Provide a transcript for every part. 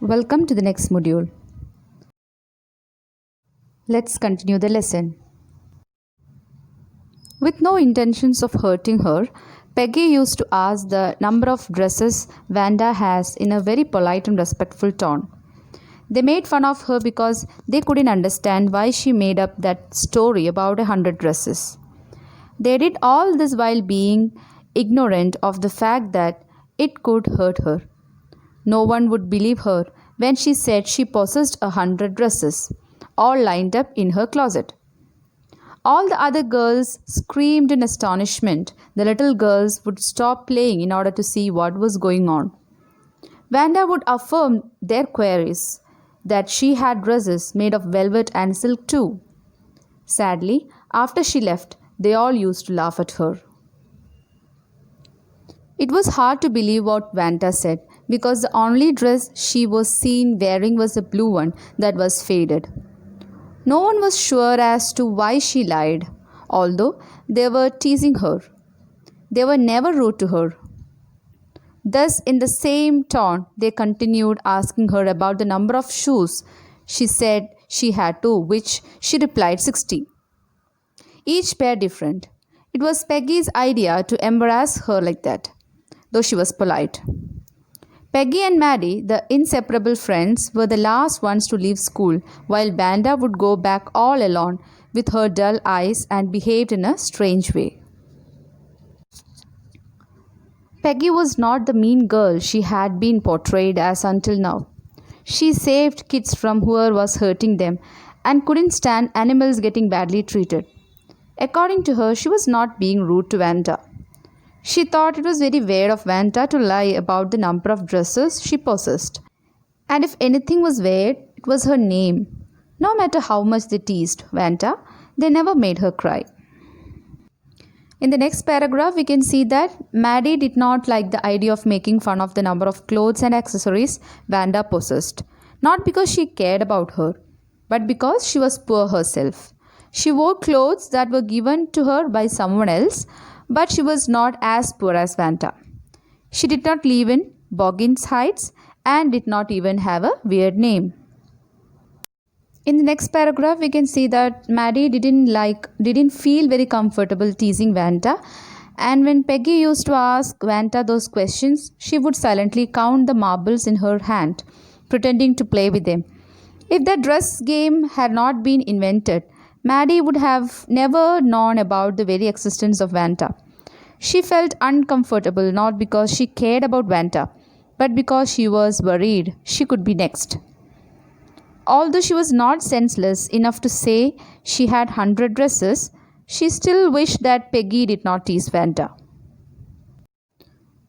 Welcome to the next module. Let's continue the lesson. With no intentions of hurting her, Peggy used to ask the number of dresses Vanda has in a very polite and respectful tone. They made fun of her because they couldn't understand why she made up that story about 100 dresses. They did all this while being ignorant of the fact that it could hurt her. No one would believe her when she said she possessed 100 dresses, all lined up in her closet. All the other girls screamed in astonishment. The little girls would stop playing in order to see what was going on. Vanda would affirm their queries that she had dresses made of velvet and silk too. Sadly, after she left, they all used to laugh at her. It was hard to believe what Vanta said because the only dress she was seen wearing was a blue one that was faded. No one was sure as to why she lied, although they were teasing her. They were never rude to her. Thus, in the same tone, they continued asking her about the number of shoes she said she had to which she replied 60. Each pair different. It was Peggy's idea to embarrass her like that, though she was polite. Peggy and Maddie, the inseparable friends, were the last ones to leave school, while Vanda would go back all alone with her dull eyes and behaved in a strange way. Peggy was not the mean girl she had been portrayed as until now. She saved kids from whoever was hurting them and couldn't stand animals getting badly treated. According to her, she was not being rude to Vanda. She thought it was very weird of Vanta to lie about the number of dresses she possessed. And if anything was weird, it was her name. No matter how much they teased Vanta, they never made her cry. In the next paragraph, we can see that Maddie did not like the idea of making fun of the number of clothes and accessories Vanda possessed. Not because she cared about her, but because she was poor herself. She wore clothes that were given to her by someone else, but she was not as poor as Vanta. She did not live in Boggins Heights and did not even have a weird name. In the next paragraph, we can see that Maddie didn't feel very comfortable teasing Vanta, and when Peggy used to ask Vanta those questions, she would silently count the marbles in her hand, pretending to play with them. If the dress game had not been invented, Maddie would have never known about the very existence of Vanta. She felt uncomfortable not because she cared about Vanta, but because she was worried she could be next. Although she was not senseless enough to say she had 100 dresses, she still wished that Peggy did not tease Vanta.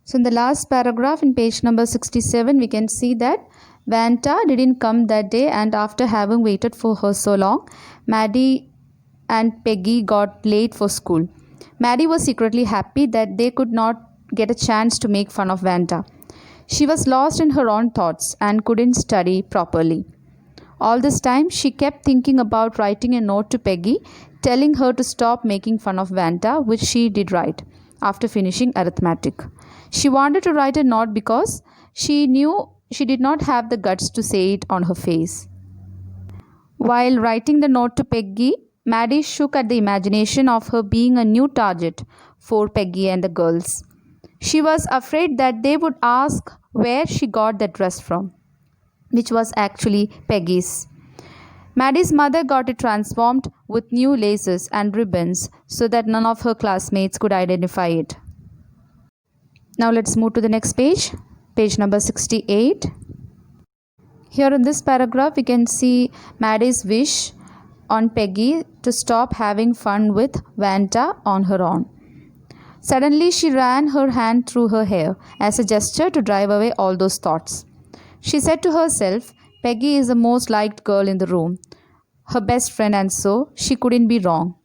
So in the last paragraph in page number 67, we can see that Vanta didn't come that day, and after having waited for her so long, Maddie and Peggy got late for school. Maddie was secretly happy that they could not get a chance to make fun of Vanta. She was lost in her own thoughts and couldn't study properly. All this time, she kept thinking about writing a note to Peggy, telling her to stop making fun of Vanta, which she did write after finishing arithmetic. She wanted to write a note because she knew she did not have the guts to say it on her face. While writing the note to Peggy, Maddie shook at the imagination of her being a new target for Peggy and the girls. She was afraid that they would ask where she got that dress from, which was actually Peggy's. Maddie's mother got it transformed with new laces and ribbons so that none of her classmates could identify it. Now let's move to the next page, page number 68. Here in this paragraph, we can see Maddie's wish on Peggy to stop having fun with Vanta on her own. Suddenly, she ran her hand through her hair as a gesture to drive away all those thoughts. She said to herself, Peggy is the most liked girl in the room, her best friend, and so she couldn't be wrong.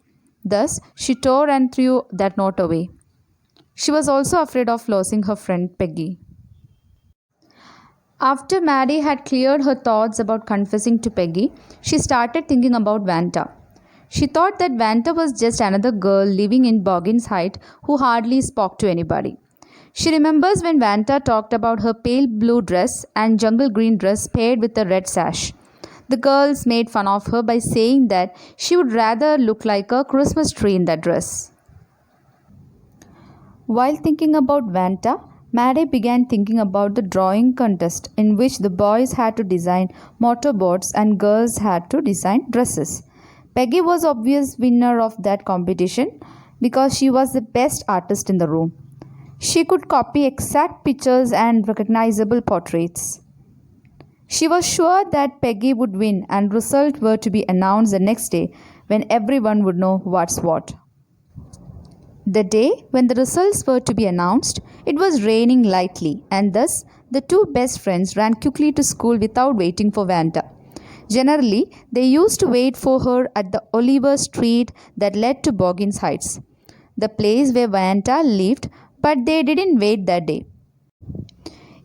Thus, she tore and threw that note away. She was also afraid of losing her friend Peggy. After Maddie had cleared her thoughts about confessing to Peggy, she started thinking about Vanta. She thought that Vanta was just another girl living in Boggins Heights who hardly spoke to anybody. She remembers when Vanta talked about her pale blue dress and jungle green dress paired with a red sash. The girls made fun of her by saying that she would rather look like a Christmas tree in that dress. While thinking about Vanta, Maddie began thinking about the drawing contest in which the boys had to design motorboats and girls had to design dresses. Peggy was obvious winner of that competition because she was the best artist in the room. She could copy exact pictures and recognizable portraits. She was sure that Peggy would win and results were to be announced the next day when everyone would know what's what. The day when the results were to be announced, it was raining lightly, and thus the two best friends ran quickly to school without waiting for Vanta. Generally, they used to wait for her at the Oliver Street that led to Boggins Heights, the place where Vanta lived, but they didn't wait that day.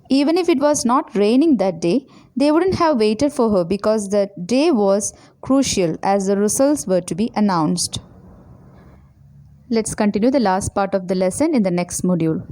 Even if it was not raining that day, they wouldn't have waited for her because the day was crucial as the results were to be announced. Let's continue the last part of the lesson in the next module.